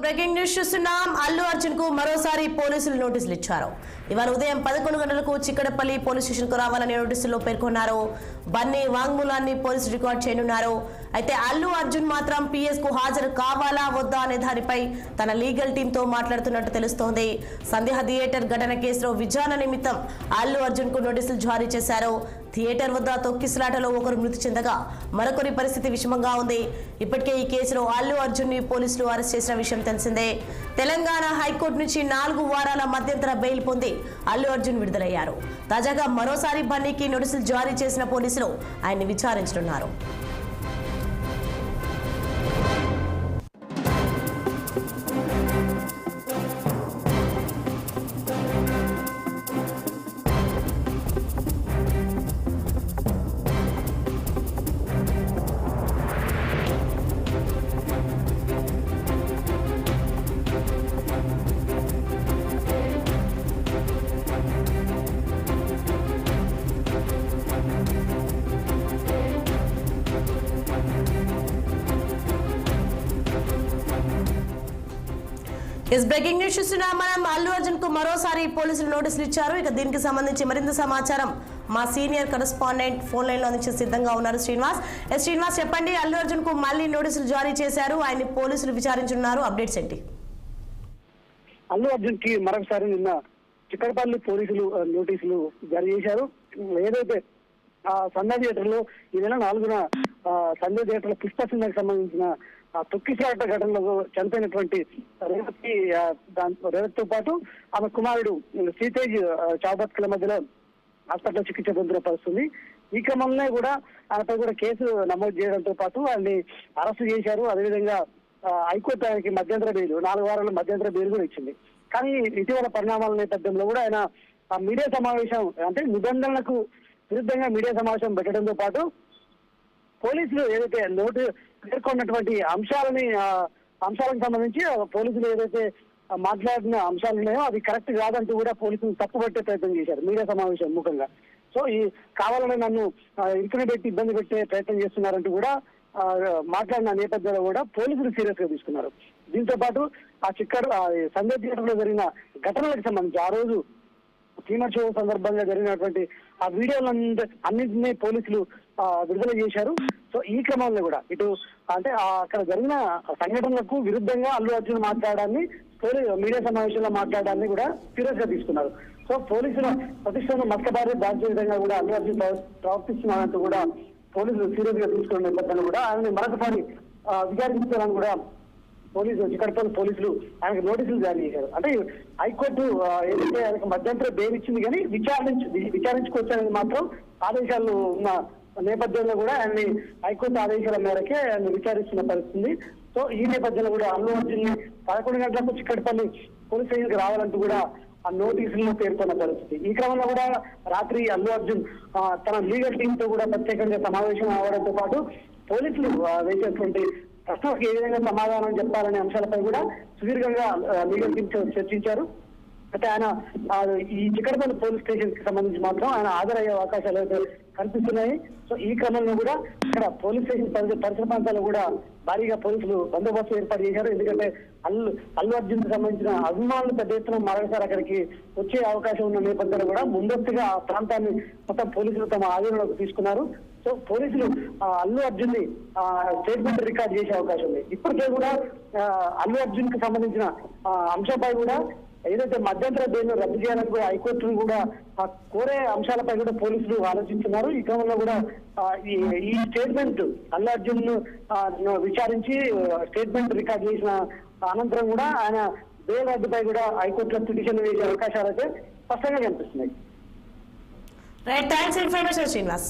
Breaking news చూస్తున్నాం. అల్లు అర్జున్ కు మరోసారి పోలీసులు నోటీసులు ఇచ్చారు. ఇవాళ ఉదయం 11 గంటలకు చిక్కడపల్లి పోలీస్ స్టేషన్ కు రావాలని నోటీసుల్లో పేర్కొన్నారు. బన్నీ వాంగ్మూలాన్ని పోలీసులు రికార్డ్ చేయనున్నారు. అయితే అల్లు అర్జున్ మాత్రం పిఎస్ కు హాజరు కావాలా వద్దా అనే దానిపై తన లీగల్ టీమ్ తో మాట్లాడుతున్నట్టు తెలుస్తోంది. సందేహ థియేటర్ ఘటన కేసులో విచారణ నిమిత్తం అల్లు అర్జున్ కు నోటీసులు జారీ చేశారు. థియేటర్ వద్ద తొక్కిసలాటలో ఒకరు మృతి చెందగా మరొకరి పరిస్థితి విషమంగా ఉంది. ఇప్పటికే ఈ కేసులో అల్లు అర్జున్ ని పోలీసులు అరెస్ట్ చేసిన విషయం తెలిసిందే. తెలంగాణ హైకోర్టు నుంచి 4 వారాల మధ్యంతర బెయిల్ పొంది అల్లు అర్జున్ విడుదలయ్యారు. తాజాగా మరోసారి బన్నీకి నోటీసులు జారీ చేసిన పోలీసులు ఆయన్ని విచారించనున్నారు. బ్రేకింగ్ న్యూస్ చూస్తున్నాం. మనం అల్లు అర్జున్ కు మరోసారి పోలీసులు నోటీసులు ఇచ్చారు. ఇక దీనికి సంబంధించి మరింత సమాచారం మా సీనియర్ కరెస్పాండెంట్ ఫోన్ లైన్ లో అందించే సిద్ధంగా ఉన్నారు శ్రీనివాస్. చెప్పండి, అల్లు అర్జున్ కు మళ్ళీ నోటీసులు జారీ చేశారు, ఆయన్ని పోలీసులు విచారించున్నారు. అప్డేట్స్ ఏంటి? అల్లు అర్జున్ కి మరొకసారి నిన్న చిక్కడపల్లి పోలీసులు నోటీసులు జారీ చేశారు. ఏదైతే సంధ్యా థియేటర్ లో ఈ నెల 4న సంధ్యా థియేటర్ లో పుష్ప సినిమాకి సంబంధించిన తొక్కిసలాట ఘటనలో చనిపోయినటువంటి రేవత్తో పాటు ఆమె కుమారుడు సీతేజ్ చావుబతుకుల మధ్యలో హాస్పిటల్లో చికిత్స పొందిన పరిస్థితుంది. ఈ క్రమంలో కూడా ఆమెపై కూడా కేసు నమోదు చేయడంతో పాటు ఆయన్ని అరెస్టు చేశారు. అదేవిధంగా హైకోర్టు ఆయనకి మధ్యంతర బెయిల్ 4 వారాల మధ్యంతర బెయిల్ కూడా ఇచ్చింది. కానీ ఇటీవల పరిణామాల నేపథ్యంలో కూడా ఆయన మీడియా సమావేశం అంటే నిబంధనలకు విరుద్ధంగా మీడియా సమావేశం పెట్టడంతో పాటు పోలీసులు ఏదైతే పేర్కొన్నటువంటి అంశాలకు సంబంధించి పోలీసులు ఏదైతే మాట్లాడిన అంశాలు ఉన్నాయో అది కరెక్ట్ కాదంటూ కూడా పోలీసులు తప్పుపట్టే ప్రయత్నం చేశారు మీడియా సమావేశం ముఖంగా. సో ఈ కావాలని నన్ను ఇరుకుని పెట్టి ఇబ్బంది పెట్టే ప్రయత్నం చేస్తున్నారంటూ కూడా మాట్లాడిన నేపథ్యంలో కూడా పోలీసులు సీరియస్ గా తీసుకున్నారు. దీంతో పాటు సంధ్యా థియేటర్ లో జరిగిన ఘటనలకు సంబంధించి ఆ రోజు క్లీనర్ షో సందర్భంగా జరిగినటువంటి ఆ వీడియోలన్నింటినీ పోలీసులు విడుదల చేశారు. సో ఈ క్రమంలో కూడా ఇటు అంటే అక్కడ జరిగిన సంఘటనలకు విరుద్ధంగా అల్లు అర్జున్ మాట్లాడాన్ని మీడియా సమావేశంలో మాట్లాడాన్ని కూడా సీరియస్ గా తీసుకున్నారు. సో పోలీసుల ప్రతిష్టను మస్కబారి దాల్చే విధంగా కూడా అల్లు అర్జున్ ప్రవర్తిస్తున్నారంటూ కూడా పోలీసులు సీరియస్ గా తీసుకున్న నేపథ్యంలో కూడా ఆయనని మరొకసారి విచారించాలని కూడా చిక్కడపల్లి పోలీసులు ఆయనకు నోటీసులు జారీ చేశారు. అంటే హైకోర్టు ఏదైతే ఆయనకు మధ్యంతర బెయిల్ ఇచ్చింది కానీ విచారించుకోవచ్చనేది మాత్రం ఆదేశాలు ఉన్న నేపథ్యంలో కూడా ఆయన్ని హైకోర్టు ఆదేశాల మేరకే ఆయన విచారిస్తున్న పరిస్థితి. సో ఈ నేపథ్యంలో కూడా అల్లు అర్జున్ 11 గంటలకు చిక్కడపల్లి పోలీస్ స్టేషన్కి రావాలంటూ కూడా ఆ నోటీసులను పేర్కొన్న పరిస్థితి. ఈ క్రమంలో కూడా రాత్రి అల్లు అర్జున్ తన లీగల్ టీమ్ తో కూడా ప్రత్యేకంగా సమావేశం అవడంతో పాటు పోలీసులు వేసేటువంటి ప్రశ్నలకు ఏ విధంగా సమాధానం చెప్పాలనే అంశాలపై కూడా సుదీర్ఘంగా లీగల్ టీమ్ చర్చించారు. అయితే ఆయన ఈ చిక్కడపల్లి పోలీస్ స్టేషన్ కి సంబంధించి మాత్రం ఆయన హాజరయ్యే అవకాశాలు అయితే కనిపిస్తున్నాయి. సో ఈ క్రమంలో కూడా ఇక్కడ పోలీస్ స్టేషన్ పరిసర ప్రాంతాల్లో కూడా భారీగా పోలీసులు బందోబస్తు ఏర్పాటు చేశారు. ఎందుకంటే అల్లు అర్జున్ కి సంబంధించిన అభిమానులు పెద్ద ఎత్తున మరోసారి అక్కడికి వచ్చే అవకాశం ఉన్న నేపథ్యంలో కూడా ముందస్తుగా ఆ ప్రాంతాన్ని మొత్తం పోలీసులు తమ ఆధీనంలోకి తీసుకున్నారు. సో పోలీసులు అల్లు అర్జున్ ని స్టేట్మెంట్ రికార్డ్ చేసే అవకాశం ఉంది. ఇప్పటికే కూడా అల్లు అర్జున్ కి సంబంధించిన అంశంపై కూడా ఏదైతే మధ్యంతర బెయిల్ రద్దు చేయాలని కూడా హైకోర్టును కూడా కోరే అంశాలపై కూడా పోలీసులు ఆలోచిస్తున్నారు. ఈ క్రమంలో కూడా ఈ స్టేట్మెంట్ అల్లు అర్జున్ విచారించి స్టేట్మెంట్ రికార్డ్ చేసిన అనంతరం కూడా ఆయన బెయిల్ రద్దుపై కూడా హైకోర్టులో పిటిషన్ వేసే అవకాశాలు అయితే స్పష్టంగా కనిపిస్తున్నాయి. Right, thanks information Srinivas.